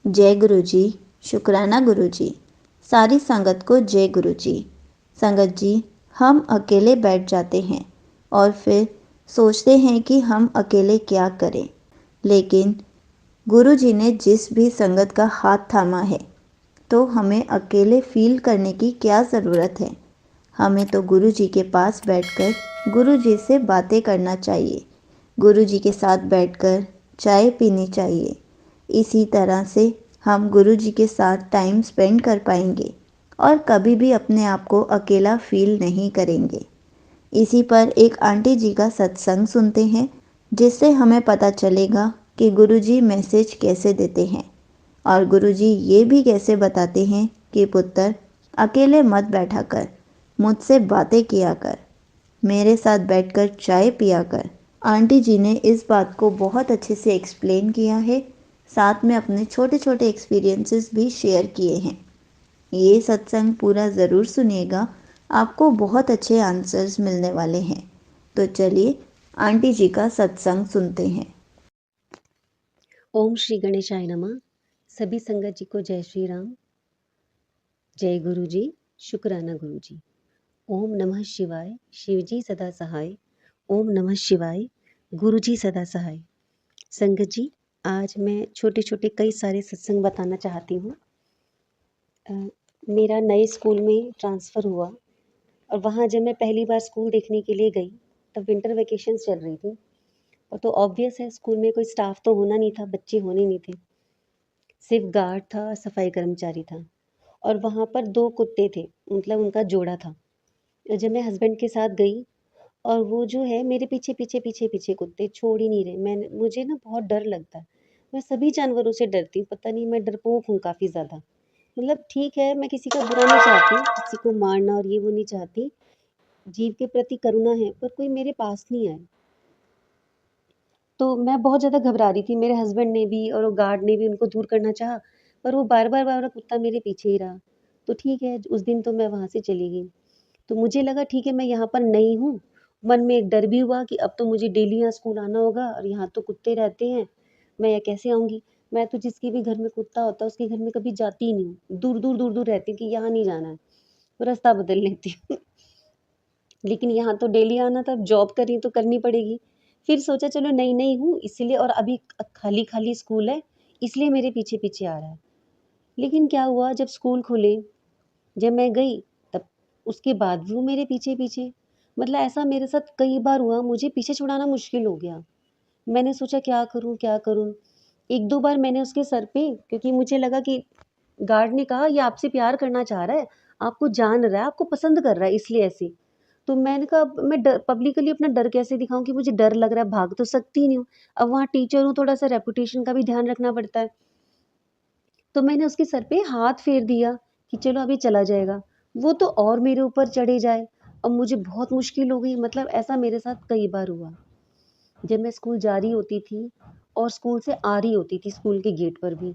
जय गुरु जी। शुक्राना गुरु जी। सारी संगत को जय गुरु जी। संगत जी, हम अकेले बैठ जाते हैं और फिर सोचते हैं कि हम अकेले क्या करें। लेकिन गुरु जी ने जिस भी संगत का हाथ थामा है, तो हमें अकेले फील करने की क्या ज़रूरत है। हमें तो गुरु जी के पास बैठकर गुरु जी से बातें करना चाहिए, गुरु जी के साथ बैठकर चाय पीनी चाहिए। इसी तरह से हम गुरु जी के साथ टाइम स्पेंड कर पाएंगे और कभी भी अपने आप को अकेला फील नहीं करेंगे। इसी पर एक आंटी जी का सत्संग सुनते हैं, जिससे हमें पता चलेगा कि गुरु जी मैसेज कैसे देते हैं और गुरु जी ये भी कैसे बताते हैं कि पुत्र, अकेले मत बैठा कर, मुझसे बातें किया कर, मेरे साथ बैठकर चाय पिया कर। आंटी जी ने इस बात को बहुत अच्छे से एक्सप्लेन किया है, साथ में अपने छोटे छोटे एक्सपीरियंसेस भी शेयर किए हैं। ये सत्संग पूरा ज़रूर सुनिएगा, आपको बहुत अच्छे आंसर्स मिलने वाले हैं। तो चलिए आंटी जी का सत्संग सुनते हैं। ओम श्री गणेशाय नमः। सभी संगत जी को जय श्री राम। जय गुरु जी। शुक्राना गुरु जी। ओम नमः शिवाय। शिव जी सदा सहाय। ओम नमः शिवाय। गुरु जी सदा सहाय। संगत जी, आज मैं छोटे छोटे कई सारे सत्संग बताना चाहती हूँ। मेरा नए स्कूल में ट्रांसफ़र हुआ और वहाँ जब मैं पहली बार स्कूल देखने के लिए गई, तब विंटर वेकेशंस चल रही थी। और तो ऑब्वियस है, स्कूल में कोई स्टाफ तो होना नहीं था, बच्चे होने नहीं थे, सिर्फ गार्ड था, सफाई कर्मचारी था। और वहाँ पर 2 कुत्ते थे, मतलब उनका जोड़ा था। जब मैं हस्बैंड के साथ गई और वो जो है मेरे पीछे पीछे पीछे पीछे कुत्ते छोड़ ही नहीं रहे। मुझे ना बहुत डर लगता है। मैं सभी जानवरों से डरती हूँ, पता नहीं, मैं डरपोक हूँ काफ़ी ज़्यादा। मतलब ठीक है, मैं किसी का बुरा नहीं चाहती, किसी को मारना और ये वो नहीं चाहती, जीव के प्रति करुणा है, पर कोई मेरे पास नहीं आए। तो मैं बहुत ज़्यादा घबरा रही थी। मेरे हस्बैंड ने भी और वो गार्ड ने भी उनको दूर करना चाहा, पर वो बार-बार कुत्ता मेरे पीछे ही रहा। तो ठीक है, उस दिन तो मैं वहाँ से चली गई। तो मुझे लगा ठीक है, मैं यहाँ पर नई हूँ। मन में एक डर भी हुआ कि अब तो मुझे डेली यहाँ स्कूल आना होगा और यहाँ तो कुत्ते रहते हैं, मैं यहाँ कैसे आऊँगी? मैं तो जिसके भी घर में कुत्ता होता है उसके घर में कभी जाती ही नहीं हूँ। दूर-दूर, दूर-दूर रहती हूँ कि यहाँ नहीं जाना है, रास्ता बदल लेती हूँ। लेकिन यहाँ तो डेली आना था, अब जॉब कर रही हूँ तो करनी पड़ेगी। फिर सोचा चलो नई-नई हूँ इसलिए, और अभी खाली-खाली स्कूल है, इसलिए मेरे पीछे-पीछे आ रहा है। लेकिन क्या हुआ, जब स्कूल खुले, जब मैं गई, तब उसके बाद भी वो मेरे पीछे-पीछे। मतलब ऐसा मेरे साथ कई बार हुआ, मुझे पीछे छुड़ाना मुश्किल हो गया। मैंने सोचा क्या करूँ, क्या करूँ? 1-2 बार मैंने उसके सर पे, क्योंकि मुझे लगा कि गार्ड ने कहा ये आपसे प्यार करना चाह रहा है, आपको जान रहा है, आपको पसंद कर रहा है इसलिए ऐसे। तो मैंने कहा अब मैं पब्लिकली अपना डर कैसे दिखाऊँ कि मुझे डर लग रहा है, भाग तो सकती नहीं हूँ। अब वहाँ टीचर हूँ, थोड़ा-सा रेपुटेशन का भी ध्यान रखना पड़ता है। तो मैंने उसके सर पे हाथ फेर दिया कि चलो अभी चला जाएगा। वो तो और मेरे ऊपर चढ़े जाए। अब मुझे बहुत मुश्किल हो गई, मतलब ऐसा मेरे साथ कई बार हुआ। जब मैं स्कूल जा रही होती थी और स्कूल से आ रही होती थी, स्कूल के गेट पर भी,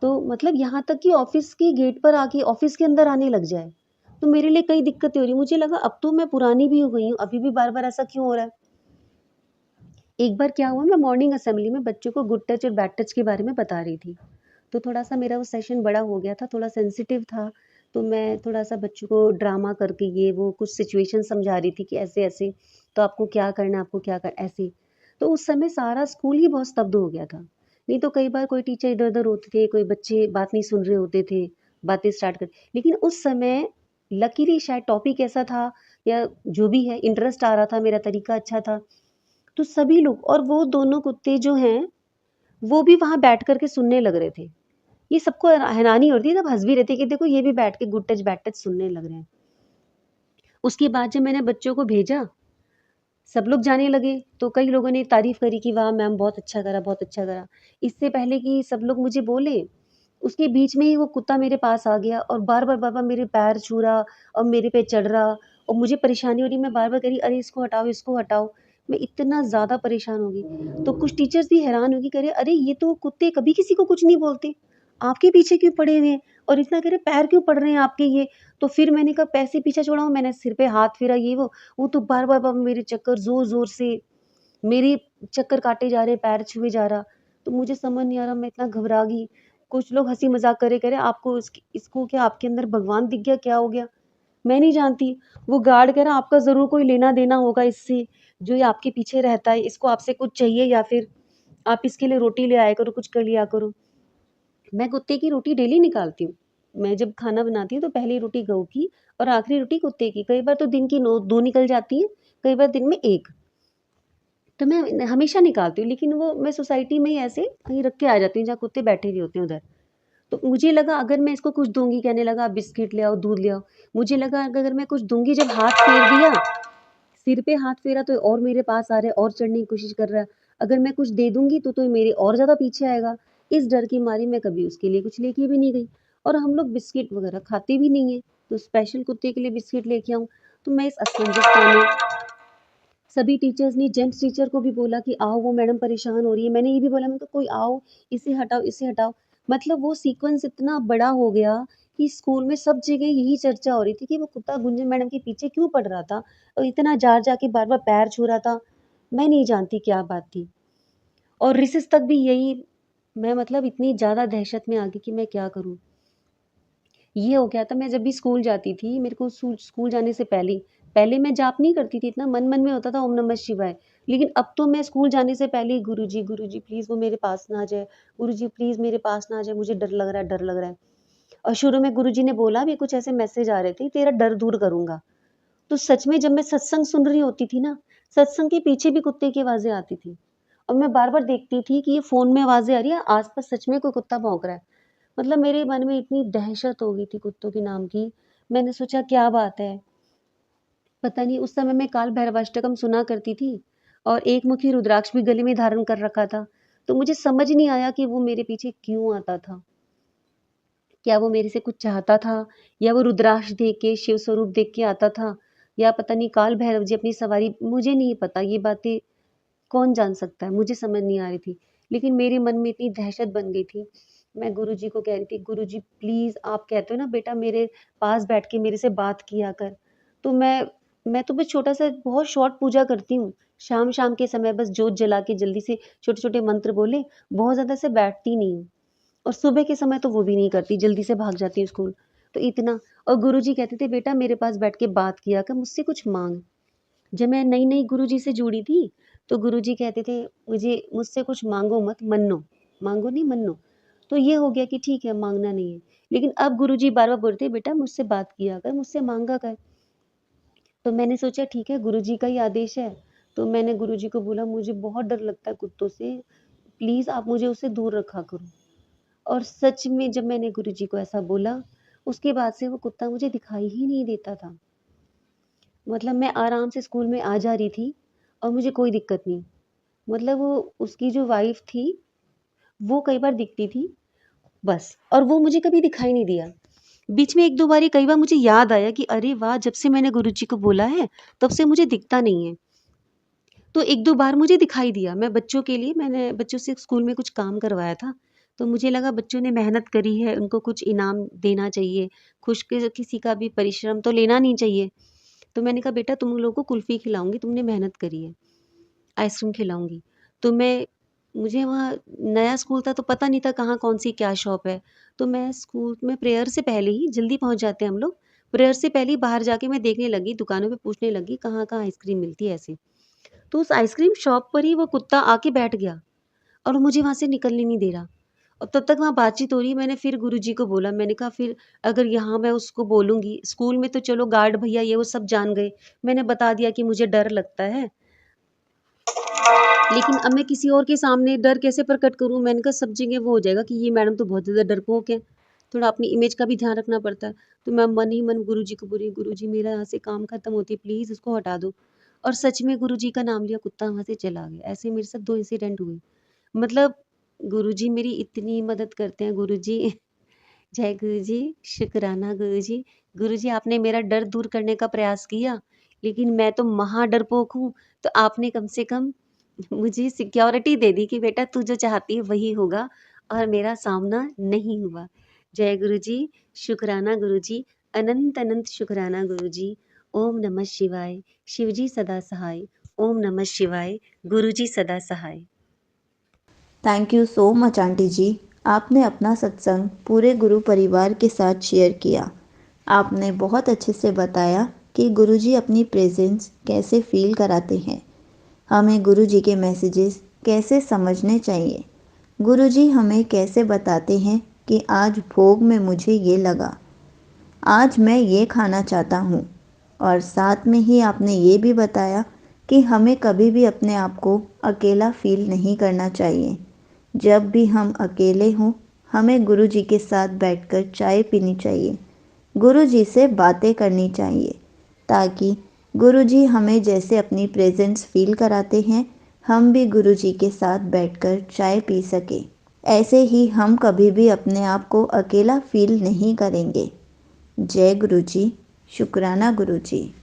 तो मतलब यहाँ तक कि ऑफ़िस के गेट पर आके ऑफ़िस के अंदर आने लग जाए, तो मेरे लिए कई दिक्कतें हो रही हैं। मुझे लगा अब तो मैं पुरानी भी हो गई हूँ, अभी भी बार-बार ऐसा क्यों हो रहा है? एक बार क्या हुआ, मैं मॉर्निंग असेंबली में बच्चों को गुड टच और बैड टच के बारे में बता रही थी। तो थोड़ा-सा मेरा वो सेशन बड़ा हो गया था, थोड़ा सेंसिटिव था, तो मैं थोड़ा-सा बच्चों को ड्रामा करके ये वो कुछ सिचुएशन समझा रही थी कि ऐसे-ऐसे, तो आपको क्या करना है, आपको क्या कर ऐसे। तो उस समय सारा स्कूल ही बहुत स्तब्ध हो गया था। नहीं तो कई बार कोई टीचर इधर-उधर होते थे, कोई बच्चे बात नहीं सुन रहे होते थे, बातें स्टार्ट कर, लेकिन उस समय लकीली शायद टॉपिक ऐसा था या जो भी है, इंटरेस्ट आ रहा था, मेरा तरीका अच्छा था, तो सभी लोग, और वो दोनों कुत्ते जो हैं, वो भी वहाँ बैठ कर के सुनने लग रहे थे। ये सबको हैरानी होती है, सब हँस भी रहे थे कि देखो ये भी बैठ के गुड टच बैड टच सुनने लग रहे हैं। उसके बाद जब मैंने बच्चों को भेजा, सब लोग जाने लगे, तो कई लोगों ने तारीफ़ करी कि वाह मैम बहुत अच्छा करा, बहुत अच्छा करा। इससे पहले कि सब लोग मुझे बोले, उसके बीच में ही वो कुत्ता मेरे पास आ गया और बार-बार मेरे पैर छू रहा और मेरे पे चढ़ रहा और मुझे परेशानी हो रही, मैं बार-बार कह रही अरे इसको हटाओ, इसको हटाओ। मैं इतना ज़्यादा परेशान हो गई। तो कुछ टीचर्स भी हैरान हो गई, कह रहे अरे ये तो कुत्ते कभी किसी को कुछ नहीं बोलते, आपके पीछे क्यों पड़े हुए हैं? और इतना कह रहे पैर क्यों पड़ रहे हैं आपके ये? तो फिर मैंने कहा पैसे पीछे छुड़ाऊँ, मैंने सिर पे हाथ फेरा ये वो तो बार-बार मेरे चक्कर ज़ोर-ज़ोर से, मेरे चक्कर काटे जा रहे, पैर छुए जा रहा। तो मुझे समझ नहीं आ रहा, मैं इतना घबरा गई। कुछ लोग हंसी मजाक करे करे आपको इसको क्या आपके अंदर भगवान दिख गया, क्या हो गया, मैं नहीं जानती। वो गार्ड कह रहा आपका जरूर कोई लेना देना होगा इससे, जो ये आपके पीछे रहता है, इसको आपसे कुछ चाहिए या फिर आप इसके लिए रोटी ले आया करो, कुछ कर लिया करो। मैं कुत्ते की रोटी डेली निकालती हूँ। मैं जब खाना बनाती हूँ तो पहली रोटी गऊ की और आखिरी रोटी कुत्ते की। कई बार तो दिन की 2 निकल जाती है, कई बार दिन में 1। तो मैं हमेशा निकालती हूँ, लेकिन वो मैं सोसाइटी में ही ऐसे कहीं रख के आ जाती हूँ जहाँ कुत्ते बैठे भी होते हैं उधर। तो मुझे लगा अगर मैं इसको कुछ दूंगी, कहने लगा बिस्किट ले आओ, दूध ले आओ। मुझे लगा अगर मैं कुछ दूंगी, जब हाथ फेर दिया, सिर पे हाथ फेरा तो और मेरे पास आ रहा है और चढ़ने की कोशिश कर रहा है। अगर मैं कुछ दे दूंगी तो मेरे और ज्यादा पीछे आएगा। इस डर की मारी मैं कभी उसके लिए कुछ लेके भी नहीं गई। और हम लोग बिस्किट वगैरह खाते भी नहीं है, तो स्पेशल कुत्ते के लिए बिस्किट लेके आऊं। तो मैं इस असमंजसता में सभी टीचर्स ने, जेंट्स टीचर को भी बोला कि आओ, वो मैडम परेशान हो रही है। मैंने ये भी बोला, मैं कोई आओ, इसे हटाओ, इसे हटाओ। मतलब वो सीक्वेंस इतना बड़ा हो गया कि स्कूल में सब जगह यही चर्चा हो रही थी कि वो कुत्ता गुंजन मैडम के पीछे क्यों पड़ रहा था और इतना जार जाके बार बार पैर छू रहा था। मैं नहीं जानती क्या बात थी। और रिसेस तक भी यही, मैं मतलब इतनी ज्यादा दहशत में आ गई कि मैं क्या करूं। ये हो गया था, मैं जब भी स्कूल जाती थी, मेरे को स्कूल जाने से पहले मैं जाप नहीं करती थी, इतना मन मन में होता था ओम नमः शिवाय। लेकिन अब तो मैं स्कूल जाने से पहले गुरु जी प्लीज वो मेरे पास ना आ जाए, गुरु जी प्लीज मेरे पास ना आ जाए, मुझे डर लग रहा है, डर लग रहा है। और शुरू में गुरु जी ने बोला भी, कुछ ऐसे मैसेज आ रहे थे, तेरा डर दूर करूंगा। तो सच में जब मैं सत्संग सुन रही होती थी ना, सत्संग के पीछे भी कुत्ते की आवाजें आती थी। और मैं बार बार देखती थी कि ये फोन में आवाजें आ रही है, आसपास सच में कोई कुत्ता भौंक रहा है। मतलब मेरे मन में इतनी दहशत हो गई थी कुत्तों के नाम की। मैंने सोचा क्या बात है, पता नहीं। उस समय मैं काल भैरवाष्टकम सुना करती थी और एक मुखी रुद्राक्ष भी गले में धारण कर रखा था। तो मुझे समझ नहीं आया कि वो मेरे पीछे क्यों आता था। क्या वो मेरे से कुछ चाहता था, या वो रुद्राक्ष देख के, शिव स्वरूप देख के आता था, या पता नहीं काल भैरव जी अपनी सवारी, मुझे नहीं पता। ये बातें कौन जान सकता है, मुझे समझ नहीं आ रही थी। लेकिन मेरे मन में इतनी दहशत बन गई थी। मैं गुरुजी को कह रही थी, गुरुजी प्लीज, आप कहते हो ना बेटा मेरे पास बैठ के मेरे से बात किया कर। तो मैं तो बस छोटा सा बहुत शॉर्ट पूजा करती हूँ, शाम शाम के समय बस जोत जला के जल्दी से छोटे छोटे मंत्र बोले, बहुत ज्यादा से बैठती नहीं हूँ। और सुबह के समय तो वो भी नहीं करती, जल्दी से भाग जाती हूँ स्कूल। तो इतना। और गुरुजी कहते थे बेटा मेरे पास बैठ के बात किया कर, मुझसे कुछ मांग। जब मैं नई नई गुरुजी से जुड़ी थी, तो गुरुजी कहते थे मुझसे कुछ मांगो मत, मन्नो। मांगो नहीं, मन्नो। तो ये हो गया कि ठीक है, मांगना नहीं है। लेकिन अब गुरुजी बार बार बोलते बेटा मुझसे बात किया कर, मुझसे मांगा कर। तो मैंने सोचा ठीक है, गुरुजी का ही आदेश है। तो मैंने गुरुजी को बोला मुझे बहुत डर लगता है कुत्तों से, प्लीज आप मुझे उससे दूर रखा करो। और सच में जब मैंने गुरुजी को ऐसा बोला, उसके बाद से वो कुत्ता मुझे दिखाई ही नहीं देता था। मतलब मैं आराम से स्कूल में आ जा रही थी और मुझे कोई दिक्कत नहीं। मतलब वो, उसकी जो वाइफ थी, वो कई बार दिखती थी बस, और वो मुझे कभी दिखाई नहीं दिया। बीच में 1-2 बारी कई बार मुझे याद आया कि अरे वाह, जब से मैंने गुरुजी को बोला है तब से मुझे दिखता नहीं है। तो 1-2 बार मुझे दिखाई दिया। मैं बच्चों के लिए, मैंने बच्चों से स्कूल में कुछ काम करवाया था, तो मुझे लगा बच्चों ने मेहनत करी है, उनको कुछ इनाम देना चाहिए, किसी का भी परिश्रम तो लेना नहीं चाहिए। तो मैंने कहा बेटा तुम लोगों को कुल्फी खिलाऊंगी, तुमने मेहनत करी है, आइसक्रीम खिलाऊंगी। तो मुझे वहाँ नया स्कूल था तो पता नहीं था कहाँ कौन सी क्या शॉप है। तो मैं स्कूल में प्रेयर से पहले ही, जल्दी पहुँच जाते हैं हम लोग, प्रेयर से पहले ही बाहर जाके मैं देखने लगी, दुकानों पे पूछने लगी कहाँ कहाँ आइसक्रीम मिलती है ऐसे। तो उस आइसक्रीम शॉप पर ही वो कुत्ता आके बैठ गया और मुझे वहाँ से निकलने नहीं दे रहा। और तब तक वहाँ बातचीत हो रही है। मैंने फिर गुरुजी को बोला, मैंने कहा फिर अगर यहाँ मैं उसको बोलूँगी, स्कूल में तो चलो गार्ड भैया ये वो सब जान गए, मैंने बता दिया कि मुझे डर लगता है, लेकिन अब मैं किसी और के सामने डर कैसे प्रकट करूँ। मैंने कहा सब जगह वो हो जाएगा कि ये मैडम तो बहुत ज़्यादा डरपोक है, थोड़ा अपनी इमेज का भी ध्यान रखना पड़ता है। तो मैं मन ही मन गुरुजी को बोली, गुरुजी मेरा यहाँ से काम खत्म होती है, प्लीज़ इसको हटा दो। और सच में गुरुजी का नाम लिया, कुत्ता वहाँ से चला गया। ऐसे मेरे साथ 2 इंसिडेंट हुए। मतलब गुरुजी मेरी इतनी मदद करते हैं, गुरुजी। जय गुरुजी, शुक्राना गुरुजी। गुरुजी आपने मेरा डर दूर करने का प्रयास किया, लेकिन मैं तो महा डरपोक हूँ, तो आपने कम से कम मुझे सिक्योरिटी दे दी कि बेटा तू जो चाहती है वही होगा, और मेरा सामना नहीं हुआ। जय गुरुजी, शुक्राना गुरुजी, अनंत अनंत शुक्राना गुरुजी। ओम नमः शिवाय। शिवजी सदा सहाय। ओम नमः शिवाय। गुरुजी सदा सहाय। Thank you so much aunty जी। आपने अपना सत्संग पूरे गुरु परिवार के साथ शेयर किया। आपने बहुत अच्छे से बताया कि गुरुजी अपनी प्रेजेंस कैसे फील कराते हैं। हमें गुरुजी के मैसेजेस कैसे समझने चाहिए। गुरुजी हमें कैसे बताते हैं कि आज भोग में मुझे ये लगा, आज मैं ये खाना चाहता हूँ। और साथ में ही आपने ये भी बताया कि हमें कभी भी अपने आप को अकेला फील नहीं करना चाहिए। जब भी हम अकेले हों, हमें गुरुजी के साथ बैठकर चाय पीनी चाहिए, गुरुजी से बातें करनी चाहिए, ताकि गुरुजी हमें जैसे अपनी प्रेजेंस फील कराते हैं, हम भी गुरुजी के साथ बैठकर चाय पी सकें। ऐसे ही हम कभी भी अपने आप को अकेला फील नहीं करेंगे। जय गुरुजी। शुक्राना गुरुजी।